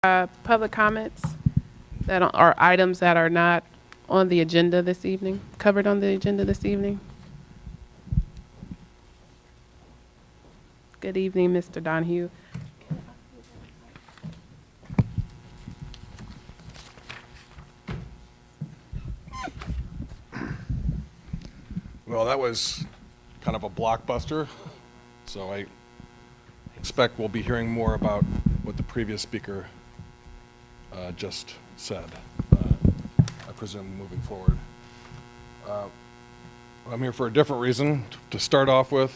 Public comments that are items that are not on the agenda this evening, covered on the agenda this evening? Good evening, Mr. Donahue. Well, that was kind of a blockbuster, so I expect we'll be hearing more about what the previous speaker just said, I presume, moving forward. I'm here for a different reason. To start off with,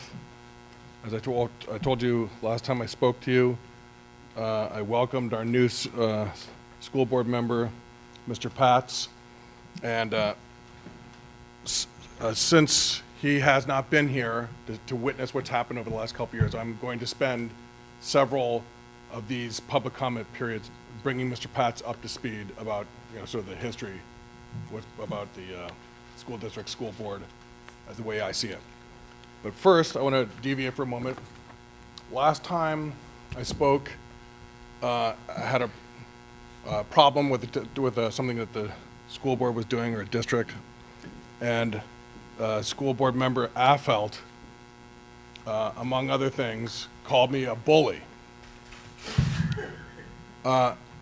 as I told you last time I spoke to you, I welcomed our new school board member, Mr. Pats, and since he has not been here to witness what's happened over the last couple years, I'm going to spend several of these public comment periods bringing Mr. Pats up to speed about, sort of the history about the school district, school board, as the way I see it. But first, I want to deviate for a moment. Last time I spoke, I had a problem with something that the school board was doing, or a district, and school board member Affelt, among other things, called me a bully.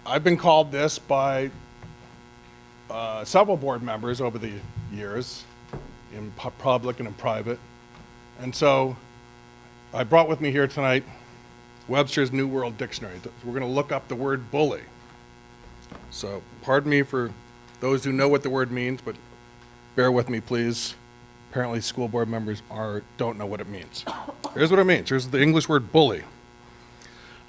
I've been called this by several board members over the years, in public and in private. And so I brought with me here tonight Webster's New World Dictionary. We're going to look up the word bully. So pardon me for those who know what the word means, but bear with me, please. Apparently school board members don't know what it means. Here's what it means. Here's the English word bully.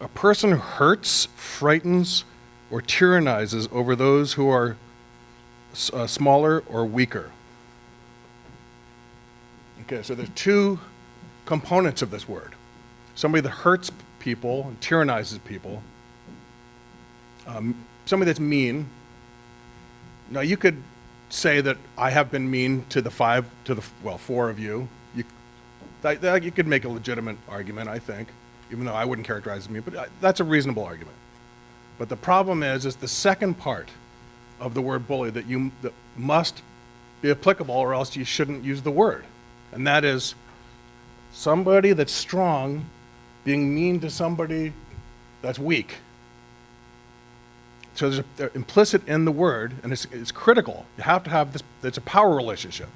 A person who hurts, frightens, or tyrannizes over those who are smaller or weaker. Okay, so there's two components of this word. Somebody that hurts people and tyrannizes people. Somebody that's mean. Now you could say that I have been mean to the four of you. You could make a legitimate argument, I think, even though I wouldn't characterize me, but that's a reasonable argument. But the problem is the second part of the word bully that must be applicable, or else you shouldn't use the word. And that is somebody that's strong being mean to somebody that's weak. So there's implicit in the word, and it's critical. You have to have this, it's a power relationship.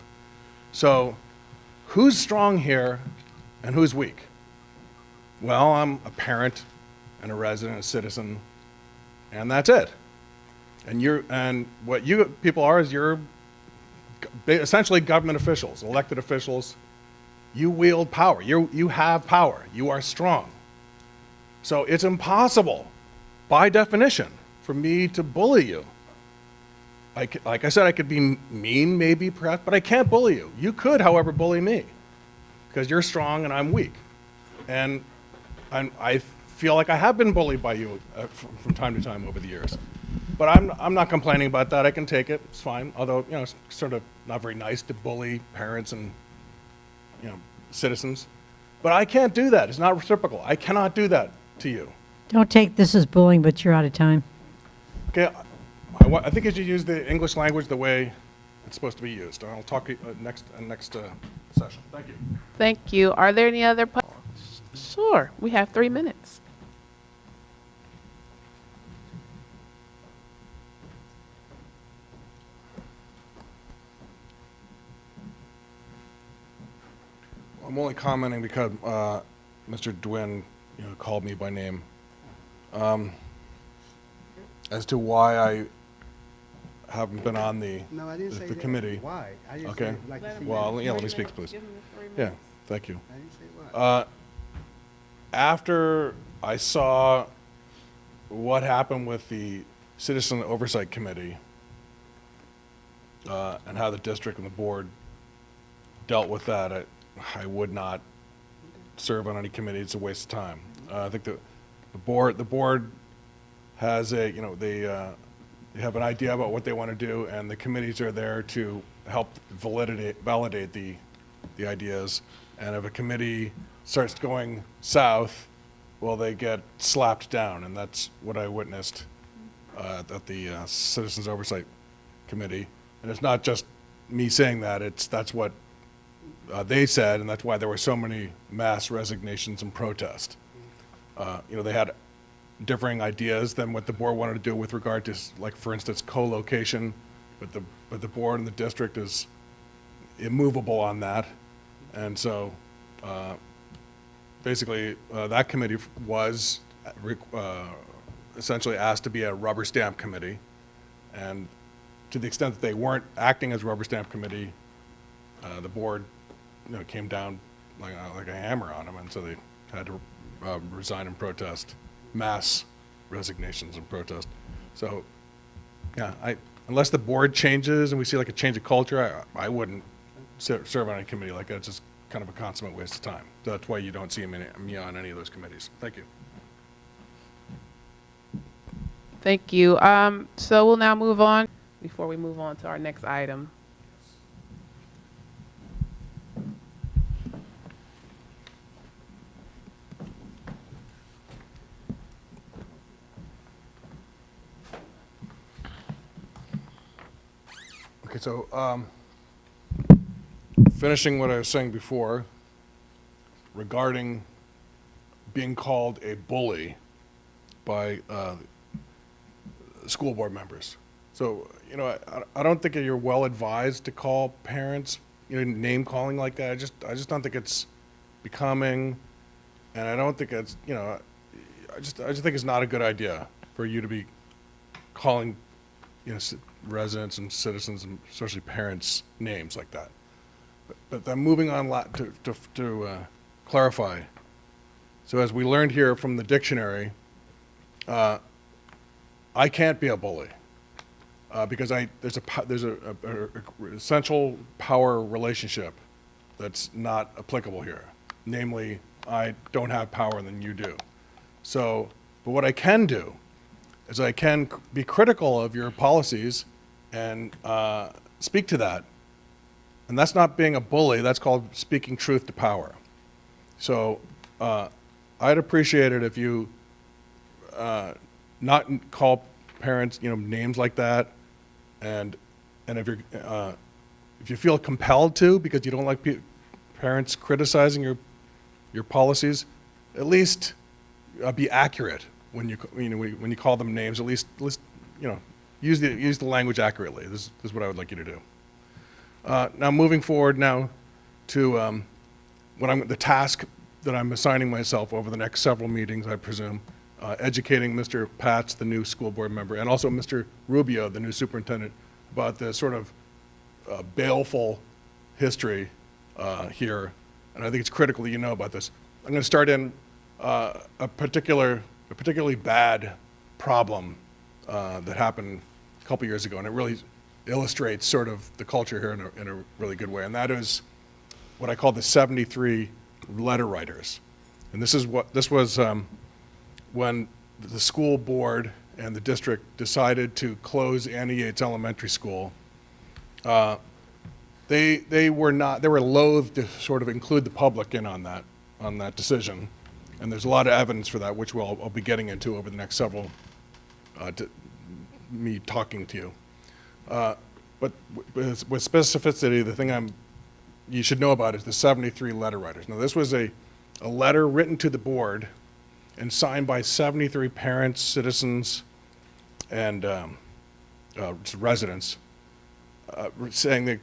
So who's strong here and who's weak? Well, I'm a parent and a resident, a citizen, and that's it. And what you people are is you're essentially government officials, elected officials. You wield power. You have power. You are strong. So it's impossible, by definition, for me to bully you. Like I said, I could be mean, maybe, perhaps, but I can't bully you. You could, however, bully me, because you're strong and I'm weak. And I feel like I have been bullied by you from time to time over the years. But I'm not complaining about that. I can take it. It's fine. Although, it's sort of not very nice to bully parents and, citizens. But I can't do that. It's not reciprocal. I cannot do that to you. Don't take this as bullying, but you're out of time. Okay. I think you should use the English language the way it's supposed to be used. I'll talk next session. Thank you. Thank you. Are there any other? Sure. We have 3 minutes. I'm only commenting because Mr. Dwin, called me by name. As to why I haven't been on the committee. Why? I just Okay. like to see Well, let me speak, please. Give them the 3 Yeah, minutes. thank you. I didn't say why. After I saw what happened with the Citizen Oversight Committee and how the district and the board dealt with that, I would not serve on any committee. It's a waste of time. I think the board has they have an idea about what they want to do, and the committees are there to help validate the ideas. And if a committee starts going south, well, they get slapped down, and that's what I witnessed at the Citizens Oversight Committee. And it's not just me saying that, that's what they said, and that's why there were so many mass resignations and protests. They had differing ideas than what the board wanted to do with regard to, like, for instance, co-location, but the board and the district is immovable on that. And so basically that committee was essentially asked to be a rubber stamp committee, and to the extent that they weren't acting as a rubber stamp committee, the board came down like a hammer on them, and so they had to resign and protest, mass resignations and protest. So yeah, unless the board changes and we see like a change of culture, I wouldn't serve on a committee like that. It's just kind of a consummate waste of time. So that's why you don't see me on any of those committees. Thank you. Thank you. So we'll now move on before we move on to our next item. Okay, so finishing what I was saying before regarding being called a bully by school board members. So, I don't think you're well advised to call parents, name calling like that. I just don't think it's becoming, and I don't think it's, I just think it's not a good idea for you to be calling, residents and citizens and especially parents names like that. But then moving on to clarify. So as we learned here from the dictionary, I can't be a bully because there's a essential power relationship that's not applicable here. Namely, I don't have power than you do. So, but what I can do is I can be critical of your policies and speak to that. And that's not being a bully, that's called speaking truth to power. So I'd appreciate it if you not call parents, names like that, and if you feel compelled to because you don't like parents criticizing your policies, at least be accurate when you call them names. At least use the language accurately. This is what I would like you to do. Now moving forward now to the task that I'm assigning myself over the next several meetings, I presume, educating Mr. Patz, the new school board member, and also Mr. Rubio, the new superintendent, about the sort of baleful history here, and I think it's critical that you know about this. I'm going to start in a particularly bad problem that happened a couple years ago, and it really illustrates sort of the culture here in a really good way, and that is what I call the 73 letter writers. And this was when the school board and the district decided to close Annie Yates Elementary School. They were loath to sort of include the public in on that decision, and there's a lot of evidence for that, which I'll be getting into over the next several me talking to you. But with specificity, the thing you should know about is the 73 letter writers. Now, this was a letter written to the board and signed by 73 parents, citizens, and residents, saying that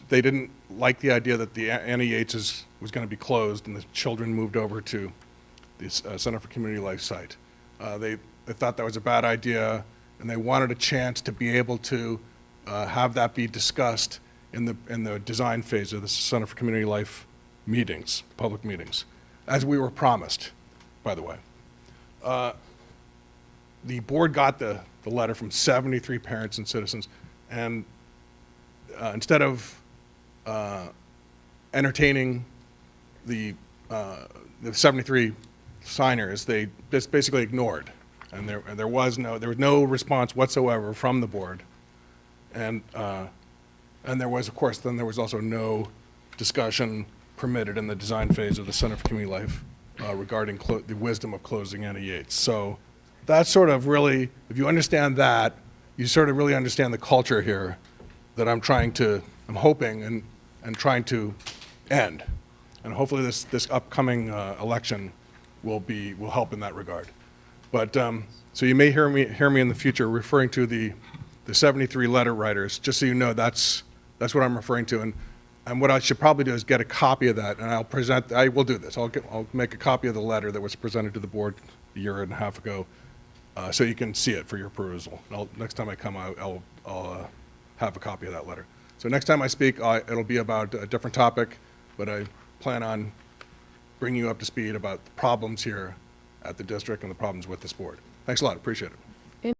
they didn't like the idea that the Annie Yates was going to be closed and the children moved over to the Center for Community Life site. They thought that was a bad idea, and they wanted a chance to be able to have that be discussed in the design phase of the Center for Community Life meetings, public meetings, as we were promised, by the way. The board got the letter from 73 parents and citizens, and instead of entertaining the 73 signers, they just basically ignored, and there was no response whatsoever from the board, and there was, of course, then there was also no discussion permitted in the design phase of the Center for Community Life regarding the wisdom of closing Annie Yates. So that's sort of really, if you understand that, you sort of really understand the culture here that I'm hoping and trying to end. And hopefully this upcoming election will help in that regard. But, so you may hear me in the future referring to the 73 letter writers, just so you know that's what I'm referring to. And what I should probably do is get a copy of that, and I will do this. I'll make a copy of the letter that was presented to the board a year and a half ago, so you can see it for your perusal. Next time I come, I'll have a copy of that letter. So next time I speak, it'll be about a different topic, but I plan on bringing you up to speed about the problems here at the district and the problems with this board. Thanks a lot. Appreciate it.